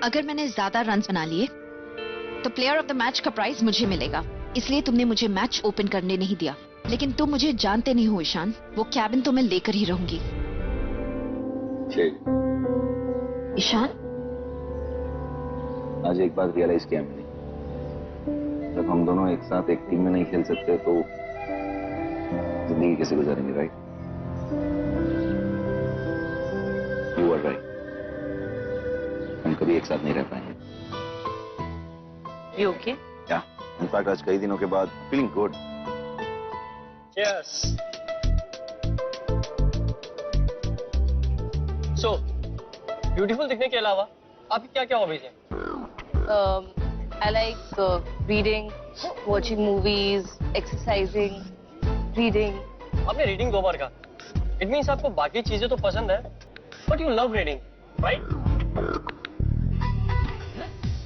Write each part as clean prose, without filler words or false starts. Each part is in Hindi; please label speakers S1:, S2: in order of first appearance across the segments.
S1: अगर मैंने ज्यादा रन्स बना लिए तो प्लेयर ऑफ द मैच का प्राइज मुझे मिलेगा। इसलिए तुमने मुझे मैच ओपन करने नहीं दिया। लेकिन तुम मुझे जानते नहीं हो ईशान, वो कैबिन तो मैं लेकर ही रहूंगी। ईशान,
S2: आज एक बात रियलाइज किया मैंने, जब हम दोनों एक साथ एक टीम में नहीं खेल सकते तो जिंदगी कैसे गुजारेंगे, राइट? यू आर राइट, हम कभी एक साथ नहीं रह पाएंगे।
S3: You okay?
S2: क्या? इनफैक्ट आज कई दिनों के बाद feeling good.
S4: Yes. So, beautiful दिखने के अलावा आपकी क्या क्या हॉबीज हैं?
S3: I like reading, watching movies, exercising, reading.
S4: आपने रीडिंग 2 बार कहा। इट मीन्स आपको बाकी चीजें तो पसंद है, but you love reading, right?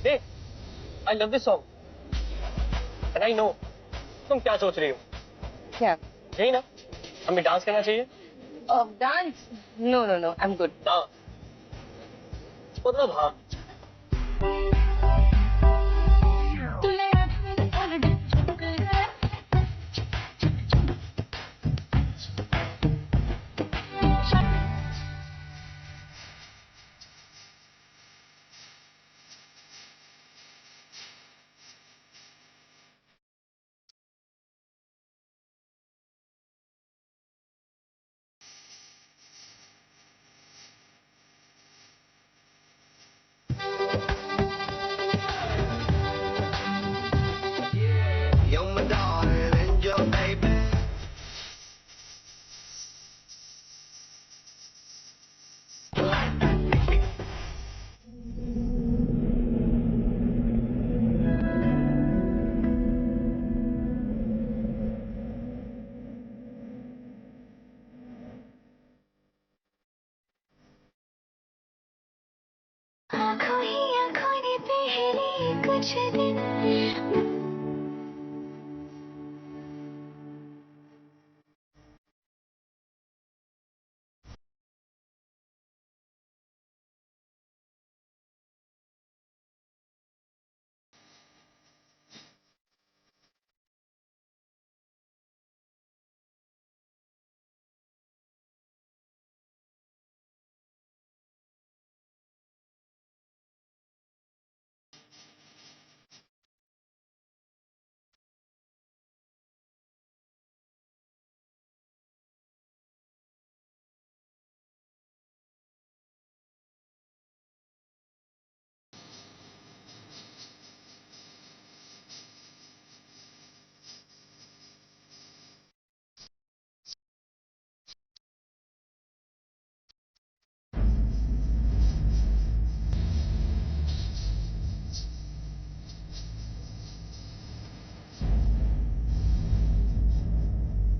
S4: Hey, I love this song and I know तुम क्या सोच रही हो।
S3: क्या?
S4: यही ना, हमें डांस करना चाहिए।
S3: Dance? No, I'm good.
S4: Dance मतलब हाँ।
S5: You're my darling and your baby.
S6: आँखों ही आँखों ने पहले कुछ दिन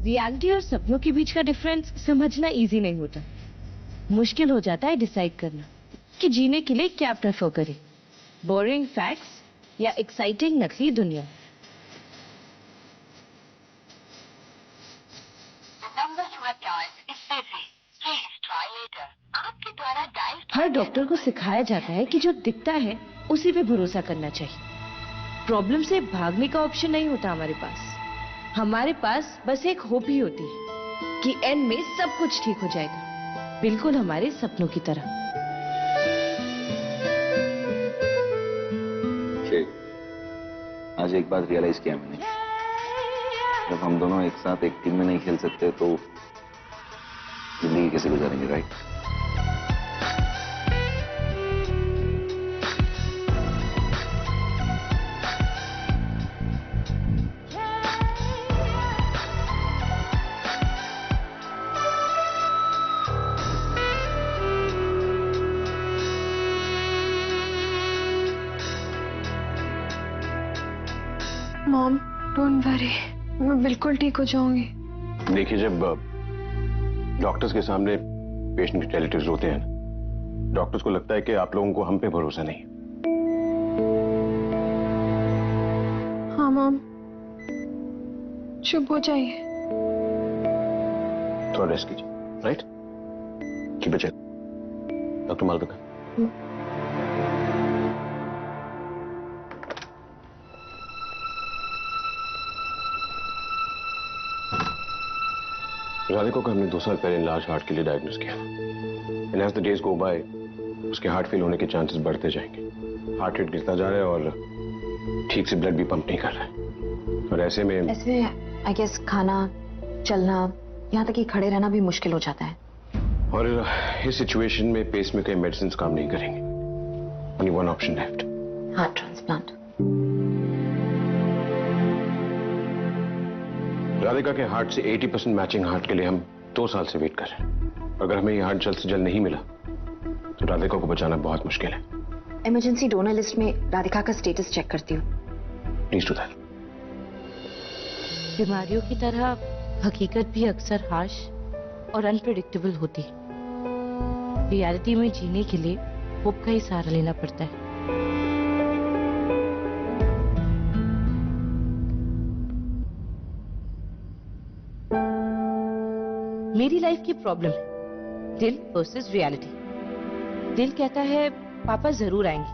S3: रियलिटी और सपनों के बीच का डिफरेंस समझना इजी नहीं होता। मुश्किल हो जाता है डिसाइड करना कि जीने के लिए क्या प्रेफर करें, बोरिंग फैक्ट्स या एक्साइटिंग नकली दुनिया। हर डॉक्टर को सिखाया जाता है कि जो दिखता है उसी पे भरोसा करना चाहिए। प्रॉब्लम से भागने का ऑप्शन नहीं होता हमारे पास। हमारे पास बस एक होप ही होती है कि एंड में सब कुछ ठीक हो जाएगा, बिल्कुल हमारे सपनों की तरह।
S2: आज एक बात रियलाइज किया मैंने, जब हम दोनों एक साथ एक टीम में नहीं खेल सकते तो जिंदगी कैसे गुजारेंगे, राइट?
S7: मॉम, डोंट वरी, मैं बिल्कुल ठीक हो जाऊंगी।
S8: देखिए, जब डॉक्टर्स के सामने पेशेंट के रिलेटिव्स होते हैं, डॉक्टर्स को लगता है कि आप लोगों को हम पे भरोसा नहीं।
S7: हाँ मॉम, चुप हो जाइए।
S8: थोड़ा रेस्ट कीजिए, राइट? की बचे डॉक्टर मालविका। राधिका को हमने 2 साल पहले लार्ज हार्ट के लिए डायग्नोस किया and as the days go by उसके हार्ट फेल होने के चांसेस बढ़ते जाएंगे। हार्ट रेट गिरता जा रहा है और ठीक से ब्लड भी पंप नहीं कर रहा है। और ऐसे में
S1: आई गेस खाना, चलना, यहाँ तक कि खड़े रहना भी मुश्किल हो जाता है।
S8: और इस सिचुएशन में पेसमेकर मेडिसिन काम नहीं करेंगे। Only one option left,
S1: heart transplant.
S8: Radhika के हार्ट से 80% मैचिंग हार्ट के लिए हम 2 साल से वेट कर रहे हैं। अगर हमें ये हार्ट जल्द से जल्द नहीं मिला तो राधिका को बचाना बहुत मुश्किल है।
S1: इमरजेंसी डोनर लिस्ट में राधिका का स्टेटस चेक करती हूँ।
S8: Please do that.
S3: बीमारियों की तरह हकीकत भी अक्सर हार्श और अनप्रेडिक्टेबल होती है। रियलिटी में जीने के लिए होप का ही सहारा लेना पड़ता है। मेरी लाइफ की प्रॉब्लम है दिल वर्सेस रियलिटी। दिल कहता है पापा जरूर आएंगे,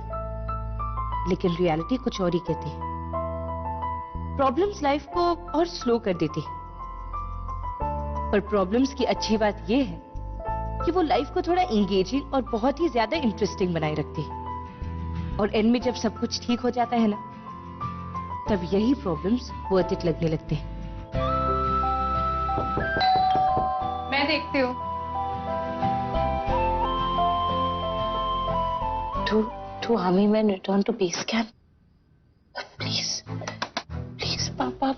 S3: लेकिन रियलिटी कुछ और ही कहती है। प्रॉब्लम्स लाइफ को और स्लो कर देती है, पर प्रॉब्लम्स की अच्छी बात यह है कि वो लाइफ को थोड़ा एंगेजिंग और बहुत ही ज्यादा इंटरेस्टिंग बनाए रखती है। और एंड में जब सब कुछ ठीक हो जाता है ना, तब यही प्रॉब्लम्स वर्थ इट लगने लगते हैं।
S7: मैं देखती हूँ।
S3: To army men return to base camp. Please, please, Papa,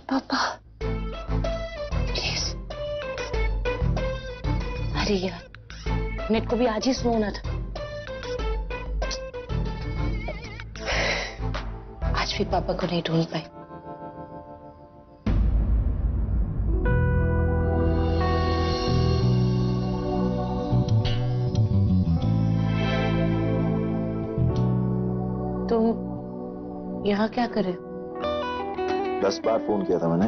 S3: please. अरे यार, नेट को भी आज ही सोना था। आज भी पापा को नहीं ढूंढ पाई। तुम यहाँ क्या करे?
S2: 10 बार फोन किया था मैंने,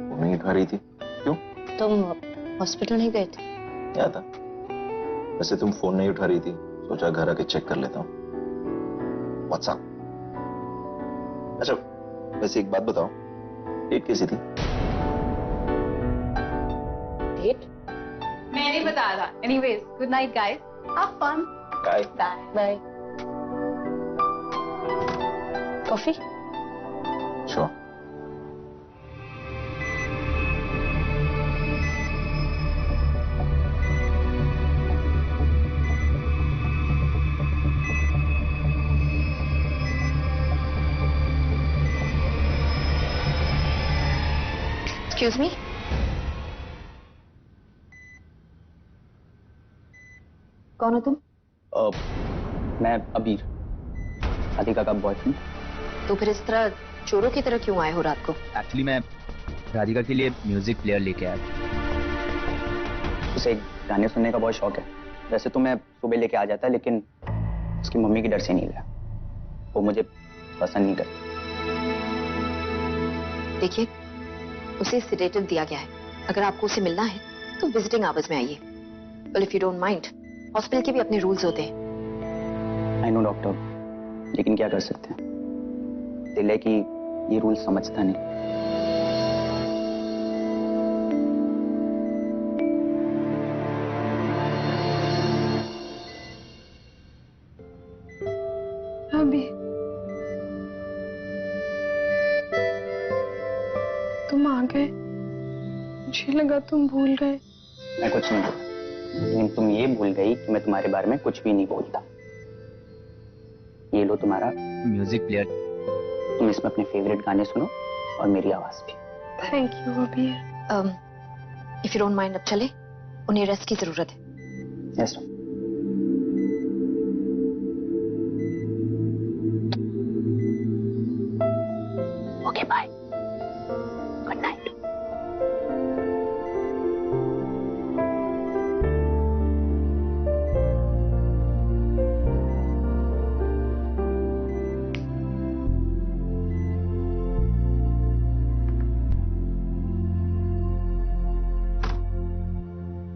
S2: वो नहीं उठा रही थी। क्यों?
S3: तुम हॉस्पिटल नहीं गए थे?
S2: क्या था? वैसे तुम फोन नहीं उठा रही थी, सोचा घर आके चेक कर लेता हूँ। व्हाट्सएप। अच्छा, वैसे एक बात बताओ, डेट कैसी थी?
S3: डेट?
S7: मैं नहीं बता रहा। Anyways, good night guys. Have fun.
S2: Bye.
S3: Bye. Coffee?
S2: Sure.
S1: Excuse me. कौन हो तुम?
S9: मैं अबीर, राधिका का बॉयफ्रेंड।
S1: तो फिर इस तरह चोरों की तरह क्यों आए हो रात को?
S9: एक्चुअली मैं राधिका के लिए म्यूजिक प्लेयर लेके आया था। उसे गाने सुनने का बहुत शौक है। वैसे तो मैं सुबह लेके आ जाता, लेकिन उसकी मम्मी की डर से नहीं गया। वो मुझे पसंद नहीं करती।
S1: देखिए, उसे सेडेटिव दिया गया है। अगर आपको उसे मिलना है तो विजिटिंग आवर्स में आइए। Well if you don't mind, hospital के भी अपने रूल्स होते हैं।
S9: आई नो डॉक्टर, लेकिन क्या कर सकते हैं, दिल है कि ये रूल समझता नहीं।
S7: अभी तुम आ गए, मुझे लगा तुम भूल गए।
S9: मैं कुछ नहीं बोला, लेकिन तुम ये भूल गई कि मैं तुम्हारे बारे में कुछ भी नहीं बोलता। ये लो तुम्हारा म्यूजिक प्लेयर, तुम इसमें अपने फेवरेट गाने सुनो और मेरी आवाज भी।
S7: थैंक यू अभी।
S1: इफ यू डोंट माइंड, अब चले, उन्हें रेस्ट की जरूरत है।
S9: Yes. Okay, bye, good night.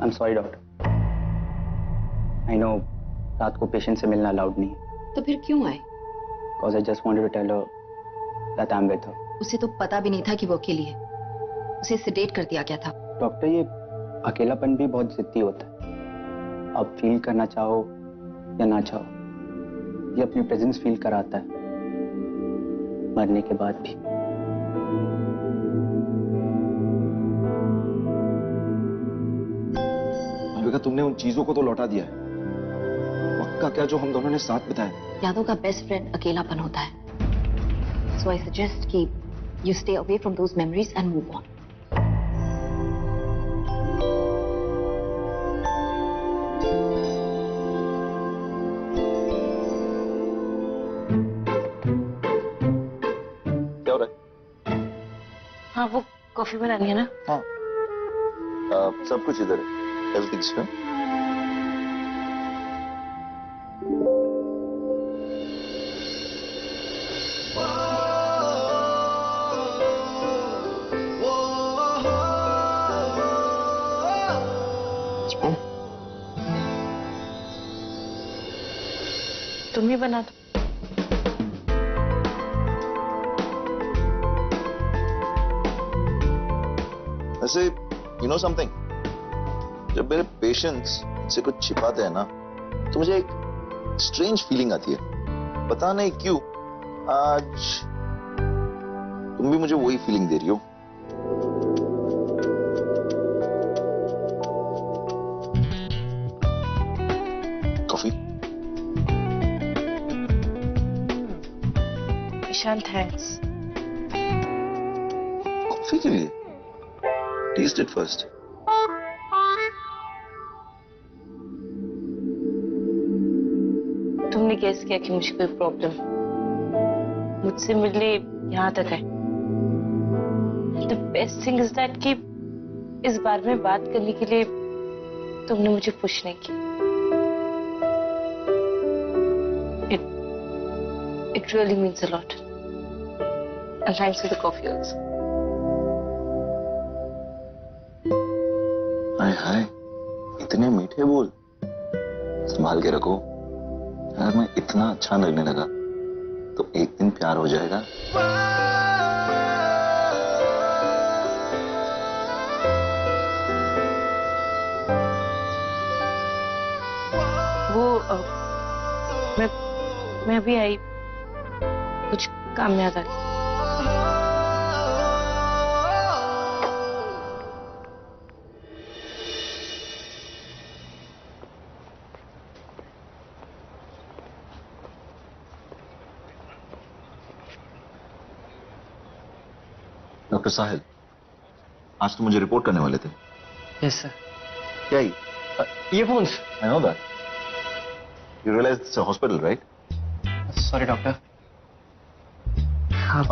S9: I'm sorry, doctor. I know रात को पेशेंट से मिलना अलाउड नहीं है।
S1: तो फिर क्यों आए?
S9: Because I just wanted to tell her that I'm with her.
S1: उसे तो पता भी नहीं था कि वो अकेली है। उसे सिडेट कर दिया गया था।
S9: डॉक्टर, ये अकेलापन भी बहुत जिद्दी होता है। आप फील करना चाहो या ना चाहो, ये अपनी प्रेजेंस फील कराता है मरने के बाद भी।
S2: मालविका, तुमने उन चीजों को तो लौटा दिया है, वक्त का क्या जो हम दोनों ने साथ बिताया।
S1: यादों का बेस्ट फ्रेंड अकेलापन होता है। सो आई सजेस्ट कि you stay away from those memories and move on.
S2: क्या हो रहा है?
S3: हाँ, वो कॉफी बनानी है ना।
S2: हाँ, सब कुछ इधर है। Everything's fine.
S3: तुम ही बना दो।
S2: वैसे you know something? जब मेरे पेशेंट्स से कुछ छिपाते हैं ना, तो मुझे एक स्ट्रेंज फीलिंग आती है। पता नहीं क्यों आज तुम भी मुझे वही फीलिंग दे रही हो। कॉफी?
S3: ईशान, थैंक्स।
S2: कॉफी के लिए? Taste it first.
S3: तुमने गेस किया कि मुझे कोई प्रॉब्लम मुझसे मिलने यहाँ तक है। The best thing is that कि इस बारे में बात करने के लिए तुमने मुझे पुश नहीं किया। It really means a lot. And thanks for the coffee also.
S2: हाय हाय, इतने मीठे बोल। संभाल के रखो। अगर मैं इतना अच्छा लगने लगा तो एक दिन प्यार हो जाएगा।
S3: वो मैं अभी आई, कुछ काम में आ गई।
S2: डॉक्टर साहिल, आज तो मुझे रिपोर्ट करने वाले थे।
S4: Yes sir.
S2: क्या ही?
S4: Earphones.
S2: I know that. You realise it's a hospital, right?
S4: Sorry doctor.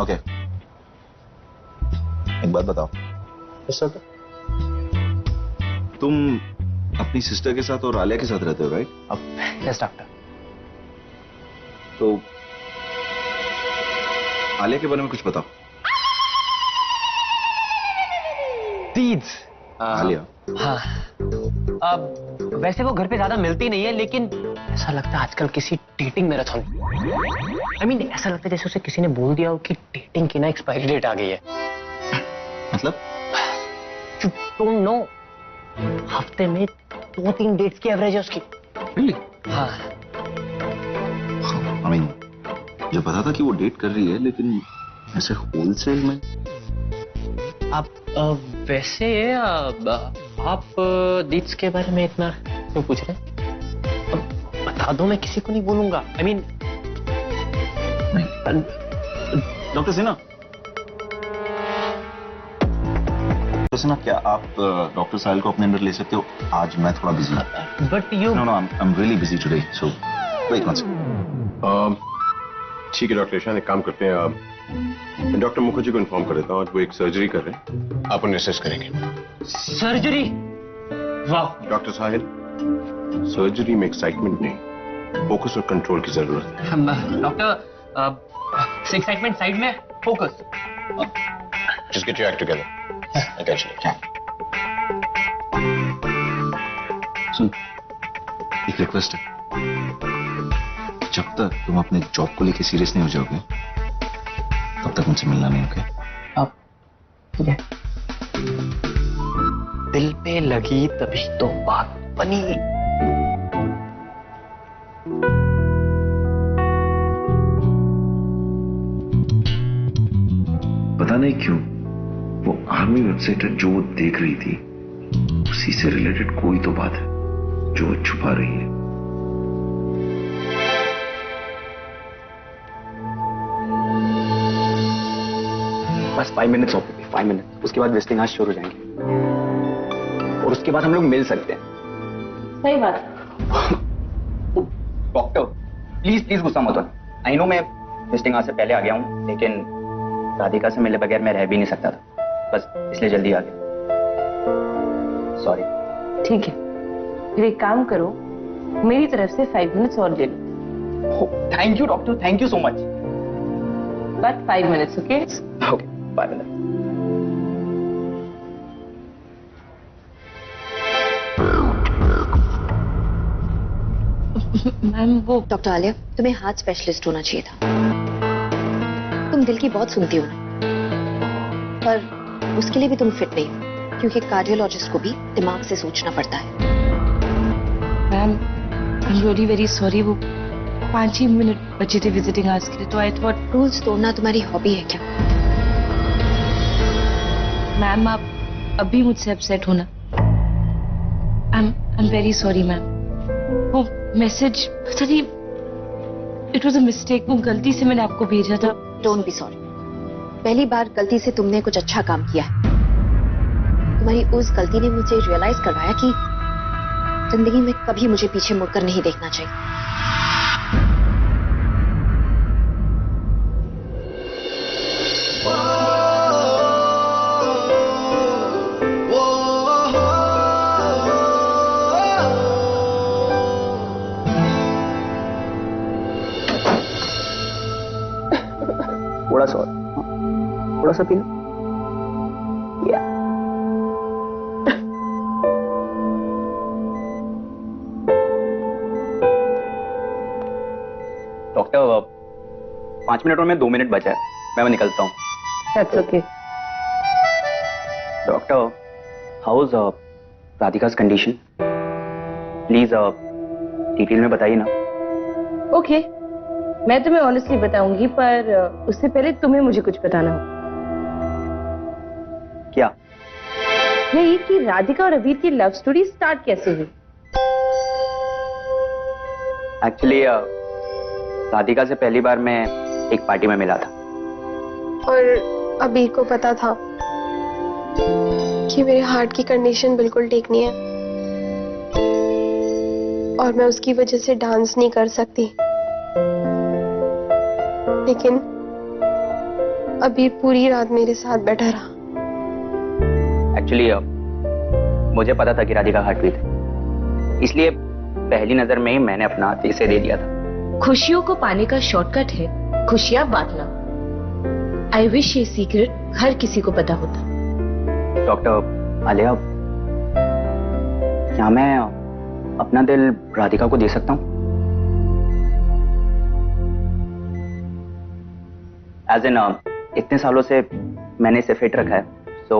S2: Okay, एक बात बताओ।
S4: Yes sir.
S2: तुम अपनी सिस्टर के साथ और आलिया के साथ रहते हो, राइट?
S4: Yes doctor.
S2: तो आलिया के बारे में कुछ बताओ।
S4: तीज।
S2: आलिया?
S4: हाँ। अब वैसे वो घर पे ज्यादा मिलती नहीं है, लेकिन ऐसा लगता है आजकल किसी डेटिंग मैराथन। I mean, ऐसा लगता है जैसे उसे किसी ने बोल दिया हो कि डेटिंग की ना एक्सपायरी डेट आ गई है।
S2: मतलब?
S4: You don't know. हफ्ते में 2-3 डेट्स की एवरेज है उसकी।
S2: Really?
S4: हाँ।
S2: I mean, मुझे पता था कि वो डेट कर रही है, लेकिन ऐसे होलसेल में।
S4: आप वैसे आप डेट्स के बारे में इतना क्यों पूछ रहे हैं? अब बता दो, मैं किसी को नहीं बोलूंगा। I mean,
S2: डॉक्टर सिन्हा, क्या आप डॉक्टर साहिल को अपने अंदर ले सकते हो? आज मैं थोड़ा बिजी हूँ।
S4: But you
S2: know I am really busy today, so wait one second.
S8: ठीक है डॉक्टर ईशान, एक काम करते हैं, मैं डॉक्टर मुखर्जी को इन्फॉर्म कर देता हूँ। आज वो एक सर्जरी कर रहे हैं, आप उन्हें असिस्ट करेंगे।
S4: सर्जरी? वाह।
S8: डॉक्टर साहिल, सर्जरी में एक्साइटमेंट नहीं, फोकस और कंट्रोल की जरूरत है।
S4: डॉक्टर, एक्साइटमेंट साइड में, focus.
S8: Just get your act together. Attention.
S2: सुन, एक रिक्वेस्ट है। जब तक तुम अपने जॉब को लेके सीरियस नहीं हो जाओगे, तब तक मुझसे मिलना नहीं, ओके?
S4: आप ठीक है? दिल पे लगी तभी तो बात बनी।
S2: पता नहीं क्यों वो आर्मी वेबसाइट जो वो देख रही थी उसी से रिलेटेड कोई तो बात है जो वो छुपा रही है।
S9: बस 5 मिनट्स हो गए, 5 मिनट, उसके बाद विजिटिंग आज शुरू हो जाएंगे और उसके बाद हम लोग मिल सकते हैं।
S3: सही बात।
S9: डॉक्टर प्लीज प्लीज गुस्सा मत होना। आई नो मैं विजिटिंग आज से पहले आ गया हूँ, लेकिन राधिका से मिले बगैर मैं रह भी नहीं सकता था, बस इसलिए जल्दी आ गया। सॉरी।
S3: ठीक है, फिर एक काम करो, मेरी तरफ से 5 मिनट्स और ले लो।
S9: Thank you doctor, thank you so much.
S3: But 5 minutes, okay?
S9: Okay, 5 minute.
S1: Ma'am वो डॉक्टर आलिया, तुम्हें हार्ट स्पेशलिस्ट होना चाहिए था। तुम दिल की बहुत सुनती हो ना, पर उसके लिए भी तुम फिट नहीं हो, क्योंकि कार्डियोलॉजिस्ट को भी दिमाग से सोचना पड़ता है।
S3: Ma'am I am really very sorry, वो 5 ही मिनट बचे थे विजिटिंग आवर्स के लिए, तो आई थॉट।
S1: रूल्स तोड़ना तुम्हारी हॉबी है क्या?
S3: मैम आप अभी मुझसे अपसेट होना। I am very sorry ma'am. वो मैसेज पता नहीं, इट वाज अ मिस्टेक, वो गलती से मैंने आपको भेजा था।
S1: डोंट बी सॉरी, पहली बार गलती से तुमने कुछ अच्छा काम किया है। तुम्हारी उस गलती ने मुझे रियलाइज करवाया कि जिंदगी में कभी मुझे पीछे मुड़कर नहीं देखना चाहिए।
S9: थोड़ा सा और, थोड़ा सा पीना। या डॉक्टर 5 मिनट और मैं 2 मिनट बचा है, मैं निकलता हूँ।
S3: That's okay.
S9: Doctor how is राधिका's कंडीशन? प्लीज डिटेल में बताइए ना।
S3: ओके, मैं तुम्हें ऑनेस्टली बताऊंगी, पर उससे पहले तुम्हें मुझे कुछ बताना हो।
S9: क्या?
S3: यही कि राधिका और अबीर की लव स्टोरी स्टार्ट कैसे हुई?
S9: एक्चुअली राधिका से पहली बार मैं एक पार्टी में मिला था,
S7: और अबीर को पता था कि मेरे हार्ट की कंडीशन बिल्कुल ठीक नहीं है और मैं उसकी वजह से डांस नहीं कर सकती, लेकिन अबीर पूरी रात मेरे साथ बैठा रहा।
S9: एक्चुअली मुझे पता था कि राधिका हार्ट वीक है, इसलिए पहली नजर में ही मैंने अपना हाथ इसे दे दिया था।
S3: खुशियों को पाने का शॉर्टकट है खुशियां बांटना। आई विश ये सीक्रेट हर किसी को पता होता।
S9: डॉक्टर आलिया, क्या मैं अपना दिल राधिका को दे सकता हूँ? एज इन इतने सालों से मैंने इसे फिट रखा है, सो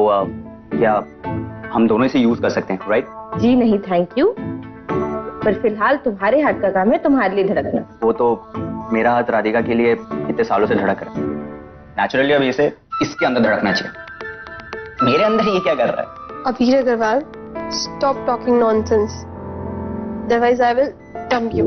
S9: क्या हम दोनों इसे यूज कर सकते हैं, राइट?
S3: जी नहीं, थैंक यू, पर फिलहाल तुम्हारे हाथ का काम है तुम्हारे लिए धड़कना।
S9: वो तो मेरा हाथ राधिका के लिए इतने सालों से धड़क रहा है, नेचुरली अब इसे इसके अंदर धड़कना चाहिए। मेरे अंदर ये क्या कर रहा है?
S7: Abir Agarwal, stop talking nonsense, otherwise I will dump you.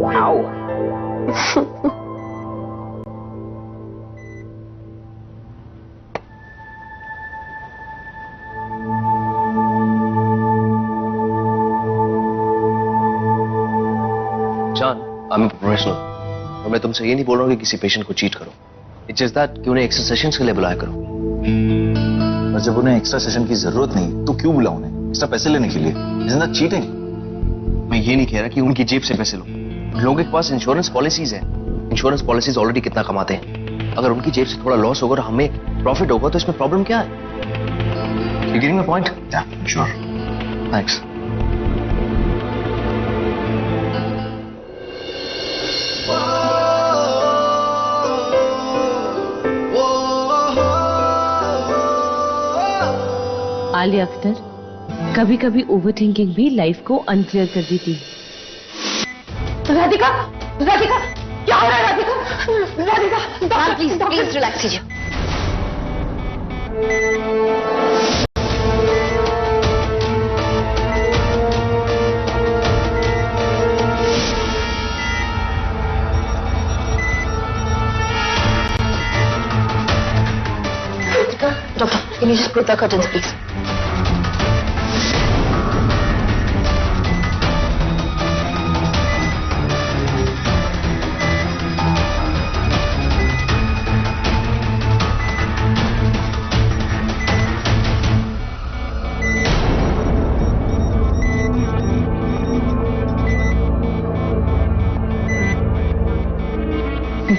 S10: I'm a professional और मैं तुमसे ये नहीं बोल रहा हूँ कि किसी पेशेंट को चीट करो। इट्स जस्ट दैट कि उन्हें एक्स्ट्रा सेशंस के लिए बुलाया करो।
S2: और जब उन्हें एक्स्ट्रा सेशन की जरूरत नहीं तो क्यों बुलाओ उन्हें एक्स्ट्रा पैसे लेने के लिए? Isn't that cheating?
S10: मैं ये नहीं कह रहा कि उनकी जेब से पैसे लो। लोगों के पास इंश्योरेंस पॉलिसीज है, इंश्योरेंस पॉलिसीज ऑलरेडी कितना कमाते हैं। अगर उनकी जेब से थोड़ा लॉस होगा और हमें प्रॉफिट होगा तो इसमें प्रॉब्लम क्या है? You getting my point?
S2: Yeah, sure.
S10: Thanks.
S3: Alia Akhtar, कभी कभी ओवर थिंकिंग भी लाइफ को अनक्लियर कर देती है।
S1: राधिका, राधिका, क्या हो रहा है Radhika? Radhika, please please relax कीजिए। Doctor, can you just put the curtains, please?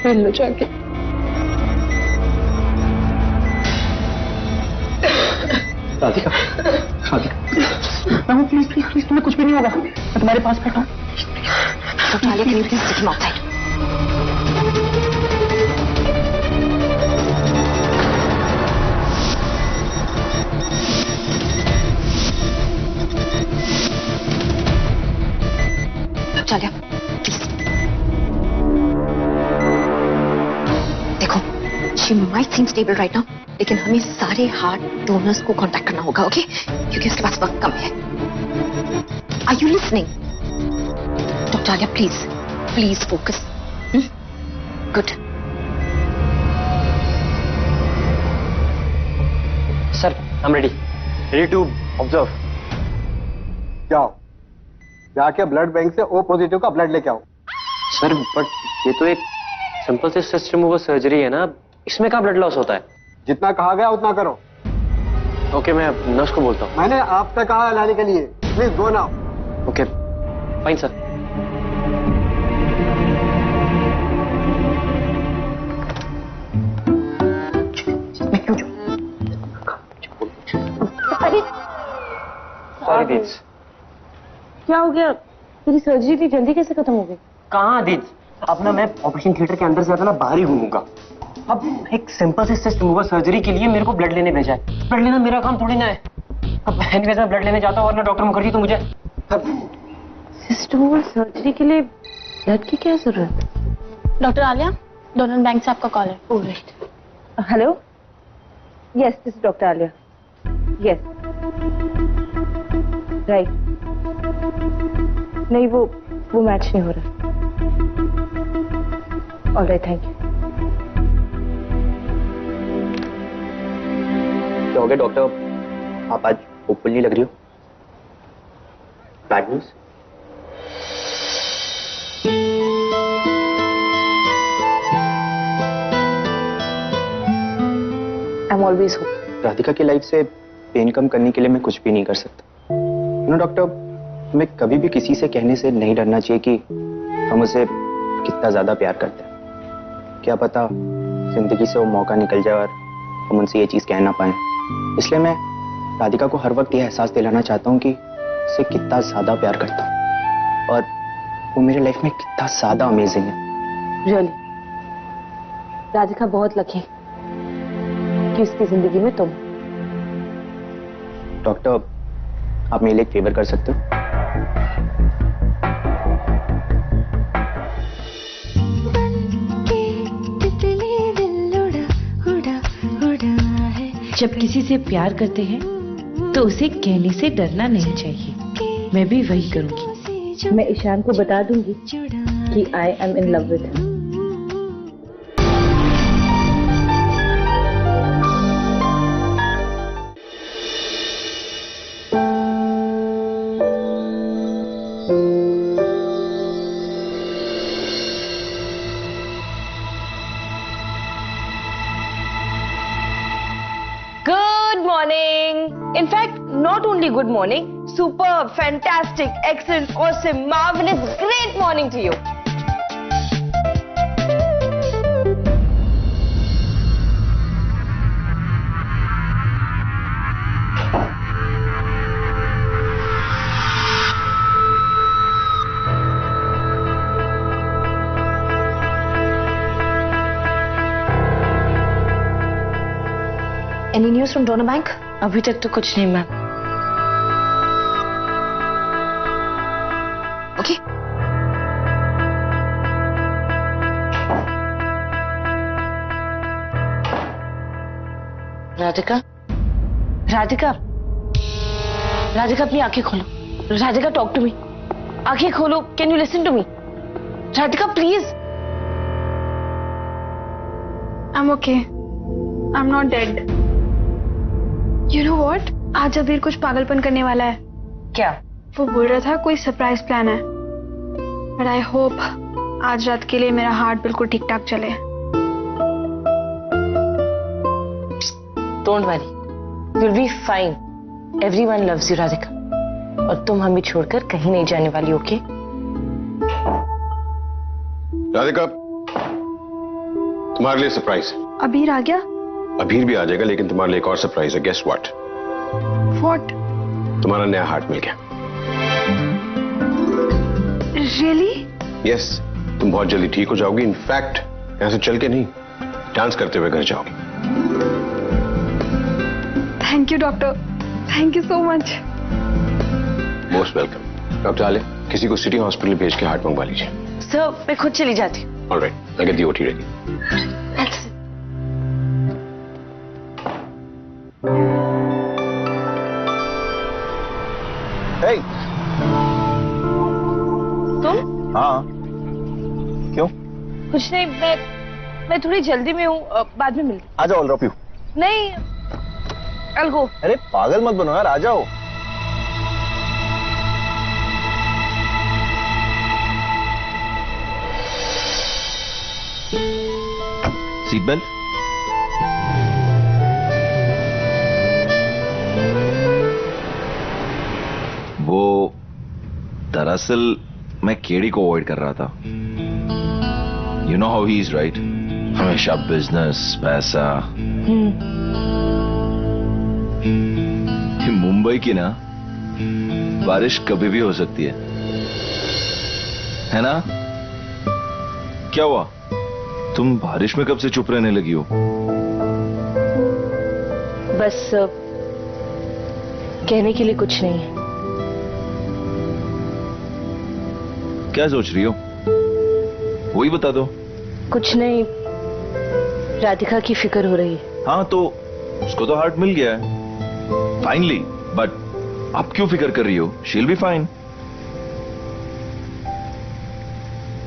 S7: पहन लो जाके।
S9: Radhika, Radhika, please please please, तुम्हें कुछ भी नहीं होगा, मैं तुम्हारे पास बैठा हूँ।
S1: Dr. Alia, can you please take him outside? Dr. Alia, please. देखो, she might seem stable right now, लेकिन हमें सारे हार्ट डोनर्स को कांटेक्ट करना होगा, ओके? क्योंकि उसके पास वक्त कम है। Are you listening? Dr. Alia, please focus. Good.
S4: Sir, I'm ready. Ready to observe.
S11: जाओ, जाके ब्लड बैंक से O पॉजिटिव का ब्लड लेके आओ।
S4: सर, बट ये तो एक सिंपल से सिस्ट रिमूवल सर्जरी है ना, इसमें क्या ब्लड लॉस होता है?
S11: जितना कहा गया उतना करो।
S4: ओके, मैं नर्स को बोलता हूँ।
S11: मैंने आपसे कहा है लाने के लिए, please go now.
S4: Okay, fine sir. Sorry these.
S3: क्या हो गया? तेरी सर्जरी इतनी जल्दी कैसे खत्म हो गई?
S4: कहाँ दीज? अब ना मैं ऑपरेशन थिएटर के अंदर से ज्यादा ना बाहर ही घूमूंगा। अब एक सिंपल से सिस्ट रिमूवल सर्जरी के लिए मेरे को ब्लड लेने भेजा है। ब्लड लेना मेरा काम थोड़ी ना है। अब एनीवेज मैं ब्लड लेने जाता हूँ और ना डॉक्टर मुखर्जी तो मुझे
S3: सिस्ट रिमूवल सर्जरी के लिए ब्लड की क्या जरूरत है?
S6: डॉक्टर आलिया, डोनर बैंक से आपका कॉल है।
S3: Oh right. Hello, yes this is doctor Alia. Yes right. नहीं, वो मैच नहीं हो रहा। Alright, thank you.
S9: क्या हो गया डॉक्टर, आप आज होपफुल नहीं लग रही हो? Bad news?
S3: I am always hope.
S9: Radhika की लाइफ से पेन कम करने के लिए मैं कुछ भी नहीं कर सकता। डॉक्टर, हमें कभी भी किसी से कहने से नहीं डरना चाहिए कि हम उसे कितना ज्यादा प्यार करते हैं। क्या पता जिंदगी से वो मौका निकल जाए और हम उनसे ये चीज कह ना पाए। इसलिए मैं राधिका को हर वक्त यह एहसास दिलाना चाहता हूँ कि उसे कितना ज्यादा प्यार करता हूँ और वो मेरी लाइफ में कितना ज्यादा अमेजिंग है।
S3: रियली राधिका बहुत लकी कि उसकी जिंदगी में तुम।
S9: डॉक्टर, आप मेरे लिए एक फेवर कर सकते हो?
S3: जब किसी से प्यार करते हैं तो उसे कहने से डरना नहीं चाहिए। मैं भी वही करूंगी। मैं ईशान को बता दूंगी कि I am in love with him.
S12: In fact, not only good morning, superb, fantastic, excellent, awesome, marvelous, great morning to you.
S1: Any news from donor bank?
S3: अभी तक तो कुछ नहीं मैम।
S1: ओके?
S3: राधिका, राधिका, राधिका अपनी आंखें खोलो। Radhika talk to me. आंखें खोलो। Can you listen to me? Radhika please.
S6: I'm okay. I'm not dead. You know what? आज अबीर कुछ पागलपन करने वाला है।
S3: क्या?
S6: वो बोल रहा था कोई सरप्राइज प्लान है। But I hope आज रात के लिए मेरा हार्ट बिल्कुल ठीक ठाक चले।
S3: Don't worry, you'll be fine. Everyone loves you, Radhika. और तुम हमें छोड़कर कहीं नहीं जाने वाली, ओके?
S8: राधिका, तुम्हारे लिए सरप्राइज है।
S6: अबीर आ गया?
S8: अबीर भी आ जाएगा, लेकिन तुम्हारे लिए एक और सरप्राइज है। Guess what?
S6: What?
S8: तुम्हारा नया हार्ट मिल गया।
S6: Really?
S8: यस, तुम बहुत जल्दी ठीक हो जाओगी। इनफैक्ट यहां से चल के नहीं, डांस करते हुए घर जाओगी।
S6: Thank you, doctor. Thank you so much.
S8: Most welcome. अब चाले किसी को सिटी हॉस्पिटल भेज के हार्ट मंगवा लीजिए।
S3: सर, मैं खुद चली जाती हूँ।
S8: Alright, I get the OT ready.
S2: Hey.
S3: तुम?
S2: हाँ, क्यों?
S3: कुछ नहीं, मैं थोड़ी जल्दी में हूँ, बाद में मिलती।
S2: आ जाओ, I'll drop you.
S3: नहीं, I'll go.
S2: अरे पागल मत बनो यार, आ जाओ। Seat belt. वो दरअसल मैं केडी को अवॉइड कर रहा था। You know how he is, right? हमेशा बिजनेस, पैसा। मुंबई की ना बारिश कभी भी हो सकती है ना? क्या हुआ? तुम बारिश में कब से चुप रहने लगी हो?
S3: बस कहने के लिए कुछ नहीं है।
S2: क्या सोच रही हो? वही बता दो।
S3: कुछ नहीं, राधिका की फिक्र हो रही है।
S2: हाँ, तो उसको तो हार्ट मिल गया है फाइनली, बट अब क्यों फिक्र कर रही हो? She'll be fine.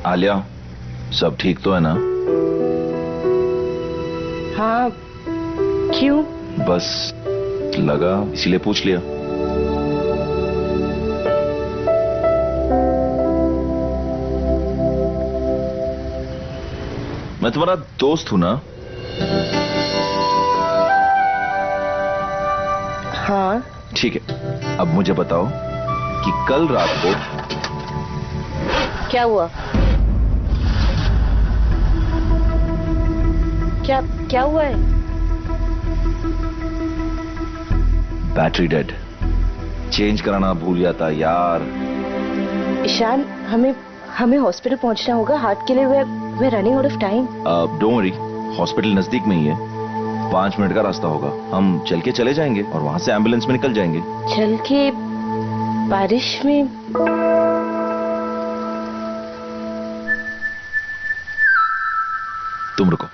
S2: आलिया, सब ठीक तो है ना?
S3: हाँ, क्यों?
S2: बस लगा, इसीलिए पूछ लिया। मैं तुम्हारा दोस्त हूं ना?
S3: हाँ।
S2: ठीक है, अब मुझे बताओ कि कल रात को
S3: क्या हुआ? क्या हुआ है?
S2: Battery dead. चेंज कराना भूल जाता यार।
S3: ईशान, हमें हॉस्पिटल पहुंचना होगा। हार्ट के लिए we're running out of time.
S2: Don't worry, hospital नजदीक में ही है। 5 मिनट का रास्ता होगा। हम चल के चले जाएंगे और वहां से एम्बुलेंस में निकल जाएंगे।
S3: चल के? बारिश में?
S2: तुम रुको।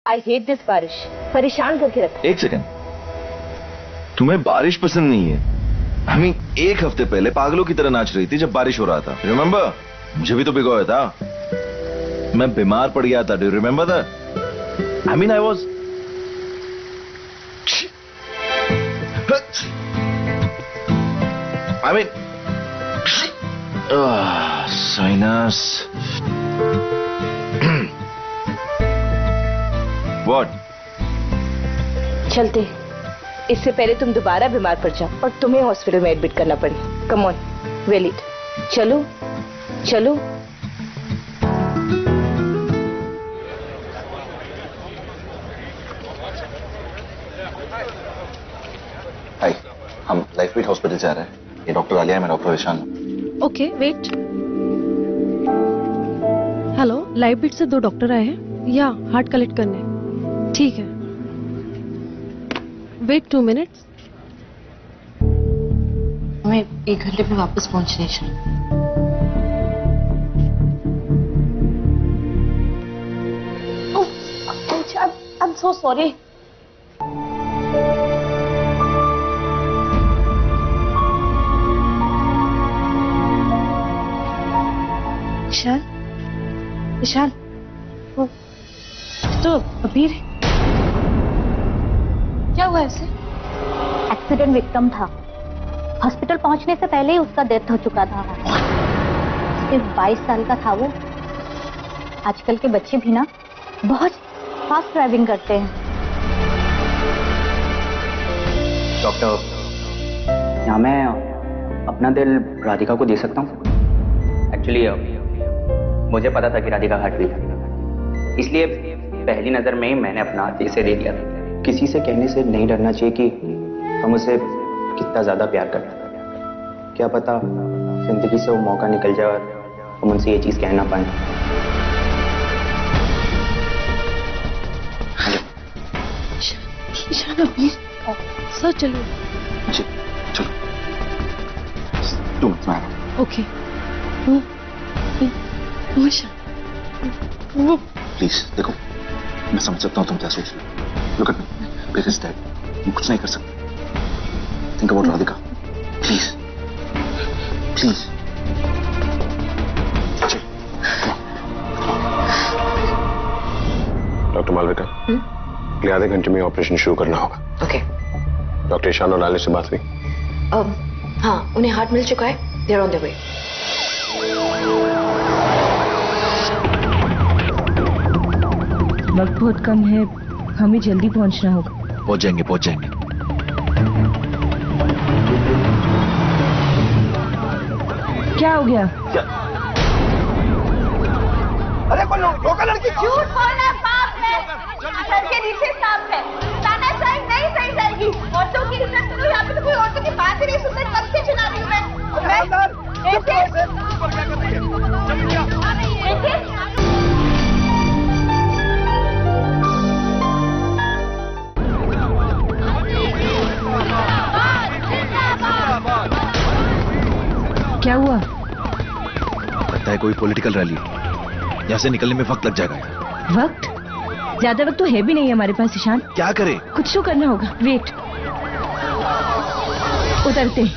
S3: I hate this बारिश, परेशान करके रखा।
S2: एक सेकंड, तुम्हें बारिश पसंद नहीं है? I mean, एक हफ्ते पहले पागलों की तरह नाच रही थी जब बारिश हो रहा था। रिमेम्बर? मुझे भी तो भिगोया था। मैं बीमार पड़ गया था। Do you remember that? I mean, I was I mean, sinus. What?
S3: चलते, इससे पहले तुम दोबारा बीमार पड़ जाओ और तुम्हें हॉस्पिटल में एडमिट करना पड़े। Come on, well it. चलो चलो।
S2: हाय, हम लाइफबीट हॉस्पिटल जा रहे हैं। ये डॉक्टर आलिया है, मैं doctor Ishaan.
S13: Okay wait. Hello, Lifebeat से 2 डॉक्टर आए हैं या हार्ट कलेक्ट करने। ठीक है, वेट 2 मिनट्स।
S3: मैं 1 घंटे में वापस पहुंचने चाहिए। I'm so sorry. Ishan, Ishan, तो अबीर क्या हुआ ऐसे?
S14: एक्सीडेंट विक्टिम था। हॉस्पिटल पहुंचने से पहले ही उसका डेथ हो चुका था। सिर्फ 22 साल का था वो। आजकल के बच्चे भी ना बहुत फास्ट ड्राइविंग करते हैं।
S9: डॉक्टर, यहाँ मैं अपना दिल राधिका को दे सकता हूँ? एक्चुअली मुझे पता था कि राधिका हार्ट वीक है, इसलिए पहली नजर में ही मैंने अपना हाथ इसे दे दिया था। किसी से कहने से नहीं डरना चाहिए कि हम उसे कितना ज्यादा प्यार करते हैं। क्या पता जिंदगी से वो मौका निकल जाए और हम उनसे ये चीज कह ना पाए।
S13: ईशान, अबीर सर चलो।
S2: जी चलो। 2 मिनट में आ रहा हूं।
S13: ओके।
S2: प्लीज देखो, मैं समझ सकता हूँ तुम क्या सोच रहे हो। लुक एट मी, बेर इज डेड। मैं कुछ नहीं कर सकता। Think about Radhika, please please.
S8: Doctor Malvika, अगले आधे घंटे में ऑपरेशन शुरू करना होगा।
S1: ओके।
S8: डॉक्टर ईशान और आलिया से बात हुई?
S1: हाँ, उन्हें हार्ट मिल चुका है। They are on the way.
S3: वक्त बहुत कम है, हमें जल्दी पहुंचना होगा।
S2: पहुंच जाएंगे, पहुंच जाएंगे।
S3: क्या हो गया?
S11: अरे कौन रोका लड़की?
S12: झूठ बोलना पाप है। सर के नीचे सांप है। ताना साइड नहीं सही जाएगी। औरतों की इज्जत तो यहाँ पे तो कोई औरतों की बात ही नहीं सुनते। कब से चुना रही हूँ मैं?
S3: क्या हुआ?
S2: लगता है कोई पॉलिटिकल रैली। यहाँ से निकलने में वक्त लग जाएगा।
S3: वक्त? ज्यादा वक्त तो है भी नहीं हमारे पास ईशान।
S2: क्या करें?
S3: कुछ तो करना होगा। वेट, उतरते।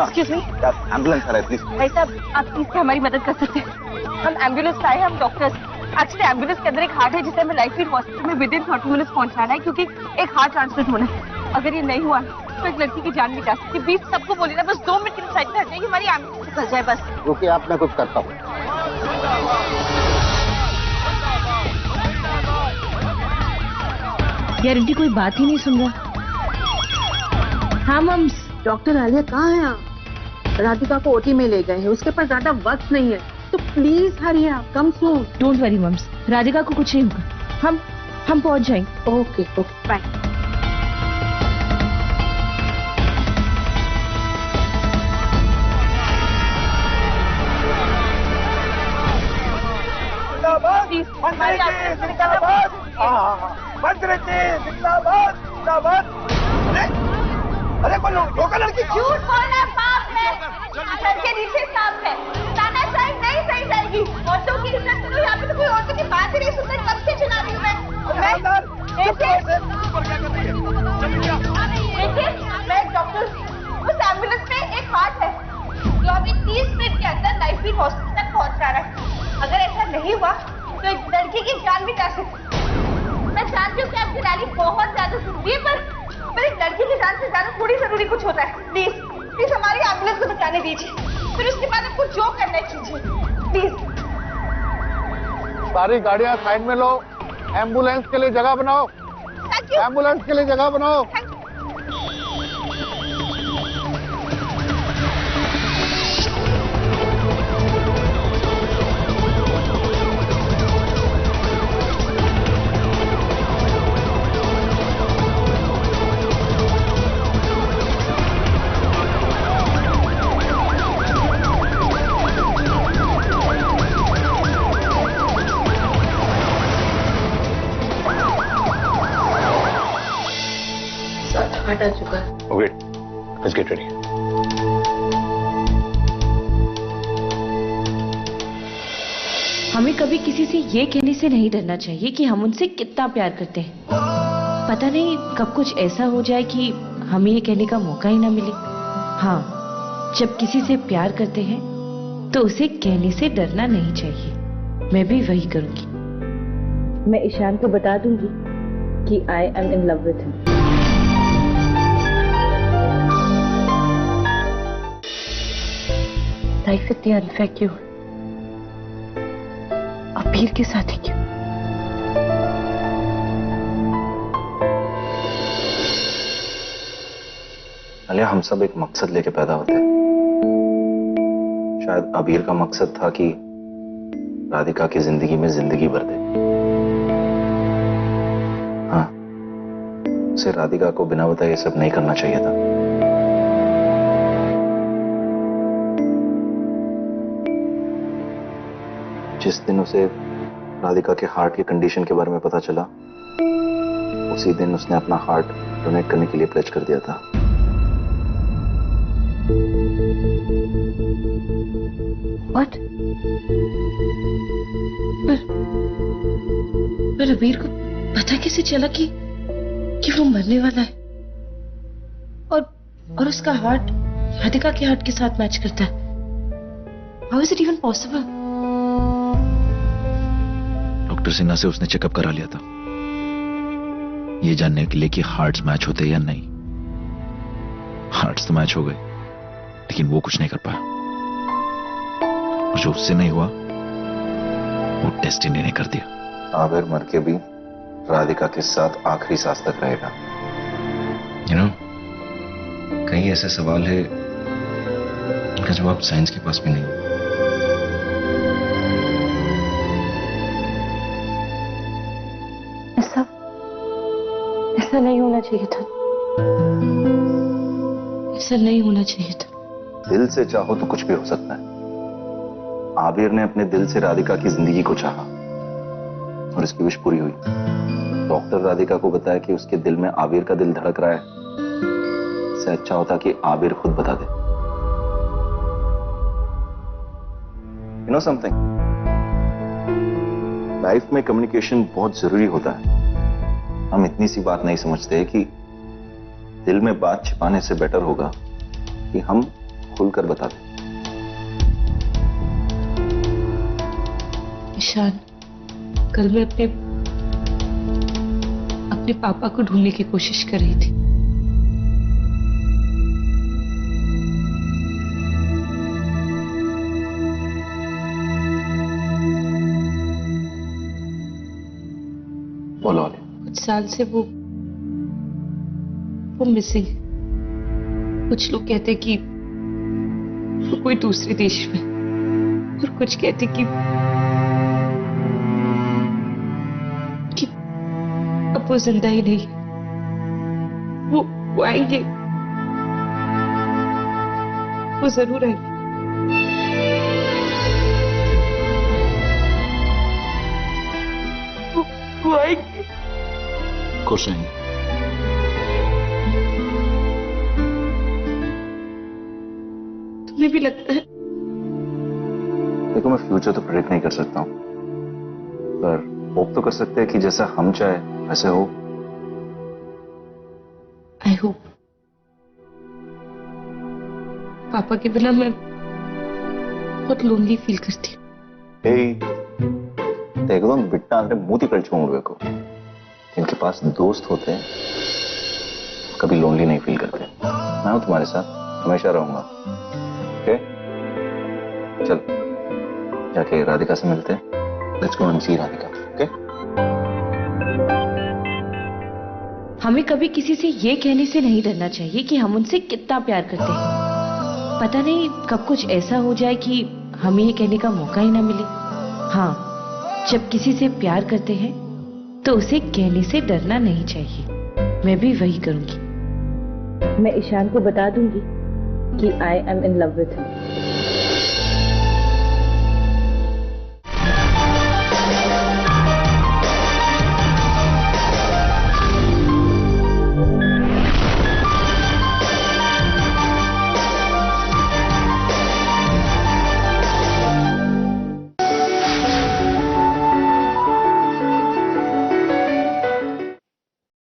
S2: एक्सक्यूज मी, एम्बुलेंस आ रहा है, प्लीज।
S12: भाई साहब, आप प्लीज हमारी मदद कर सकते हैं? हम एम्बुलेंस आए, हम डॉक्टर्स। एक्चुअली एम्बुलेंस के अंदर एक हार्ट है जिसे हमें लाइफबीट हॉस्पिटल में विदिन 30 मिनट्स पहुंचाना है, क्योंकि एक हार्ट ट्रांसप्लांट होना है। अगर ये नहीं हुआ तो एक लड़की की जान भी जा सकती है। प्लीज सबको बोलिए ना, बस 2 मिनट की साइड में हट जाएगी, हमारी एम्बुलेंस निकल जाए बस।
S11: रुकिए, आप मैं कुछ करता हूँ।
S3: गारंटी कोई बात ही नहीं सुन रहा। हाँ मम्स।
S15: डॉक्टर आलिया कहाँ है आप? राधिका को ओटी में ले गए हैं, उसके पास ज्यादा वक्त नहीं है, तो please hurry up, come soon.
S3: Don't worry mums, Radhika को कुछ नहीं होगा। हम पहुंच जाएंगे।
S15: Okay okay, bye.
S11: अरे कौन रोका लड़की?
S12: झूठ बोलना पाप है। सर के नीचे सांप है। ताना साइड नहीं सही जाएगी। औरतों की इज्जत तो यहाँ पे तो कोई औरतों की बात ही नहीं सुनते। कब से चुना रही हूँ मैं? देखिए, मैं डॉक्टर लाइफवीर हॉस्पिटल तक पहुंचाना है। अगर ऐसा नहीं हुआ तो एक लड़की की जान भी जा सकती है। मैं जानती हूँ कि आपकी नानी बहुत ज्यादा जरूरी है, पर एक लड़की की जान से ज्यादा थोड़ी जरूरी कुछ होता है। प्लीज प्लीज हमारी एम्बुलेंस को बचाने दीजिए, फिर उसके बाद आपको जो करना है कीजिए प्लीज।
S11: सारी गाड़ियां साइड में लो, एम्बुलेंस के लिए जगह बनाओ, एम्बुलेंस के लिए जगह बनाओ।
S15: हटा चुका है।
S8: Oh, great. Let's get ready.
S3: हमें कभी किसी से ये कहने से नहीं डरना चाहिए कि हम उनसे कितना प्यार करते हैं। पता नहीं कब कुछ ऐसा हो जाए कि हमें ये कहने का मौका ही ना मिले। हाँ, जब किसी से प्यार करते हैं तो उसे कहने से डरना नहीं चाहिए। मैं भी वही करूंगी। मैं ईशान को बता दूंगी कि I am in love with him. Life इतनी अनफेयर क्यों? अबीर के साथ ही क्यों?
S2: अलिया, हम सब एक मकसद लेके पैदा होते हैं। शायद अबीर का मकसद था कि राधिका की जिंदगी में जिंदगी भर दे। हाँ, उसे राधिका को बिना बताए ये सब नहीं करना चाहिए था। जिस दिन उसे राधिका के हार्ट की कंडीशन के बारे में पता चला, उसी दिन उसने अपना हार्ट डोनेट करने के लिए प्लेज कर दिया था।
S3: What? पर अबीर को पता कैसे चला कि वो मरने वाला है और उसका हार्ट राधिका के हार्ट के साथ मैच करता है? How is it even possible?
S2: Doctor Sinha से उसने चेकअप करा लिया था, ये जानने के लिए कि हार्ट्स मैच होते या नहीं। हार्ट्स तो मैच हो गए, लेकिन वो कुछ नहीं कर पाया। और जो उससे नहीं हुआ वो डेस्टिनी ने कर दिया। आबिर मर के भी राधिका के साथ आखिरी सांस तक रहेगा।
S10: कई ऐसे सवाल है जिनका जवाब साइंस के पास भी नहीं।
S3: ऐसा नहीं होना चाहिए था। ऐसा नहीं होना चाहिए था।
S2: दिल से चाहो तो कुछ भी हो सकता है। आबिर ने अपने दिल से राधिका की जिंदगी को चाहा और इसकी विश पूरी हुई। डॉक्टर राधिका को बताया कि उसके दिल में आबिर का दिल धड़क रहा है। इससे अच्छा होता कि आबिर खुद बता दे। You know something? लाइफ में कम्युनिकेशन बहुत जरूरी होता है। हम इतनी सी बात नहीं समझते कि दिल में बात छिपाने से बेटर होगा कि हम खुलकर बता दें।
S3: ईशान, कल मैं अपने पापा को ढूंढने की कोशिश कर रही थी।
S2: बोलो।
S3: कुछ साल से वो मिसिंग। कुछ लोग कहते कि वो कोई दूसरे देश में, और कुछ कहते कि अब वो जिंदा ही नहीं। वो आएंगे, वो जरूर आएंगे। वो आएंगे।
S2: खुश रहेंगे।
S3: तुम्हें भी लगता है?
S2: देखो, मैं फ्यूचर तो प्रेडिक्ट नहीं कर सकता हूं, पर होप तो कर सकते हैं कि जैसा हम चाहे वैसे हो।
S3: I hope. पापा के बिना मैं बहुत लोनली फील करती हूँ।
S2: एकदम बिट्टा अंदर ಮೂತಿ ಕಳ್ಚು ನೋಡ್ಬೇಕು इनके पास दोस्त होते हैं कभी लोनली नहीं फील करते मैं हूं तुम्हारे साथ हमेशा रहूंगा ओके चल जाके राधिका से मिलते हैं let's go and see Radhika okay
S3: हमें कभी किसी से ये कहने से नहीं डरना चाहिए कि हम उनसे कितना प्यार करते हैं। पता नहीं कब कुछ ऐसा हो जाए कि हमें ये कहने का मौका ही ना मिले। हाँ, जब किसी से प्यार करते हैं तो उसे कहने से डरना नहीं चाहिए। मैं भी वही करूंगी। मैं ईशान को बता दूंगी कि I am in love with him.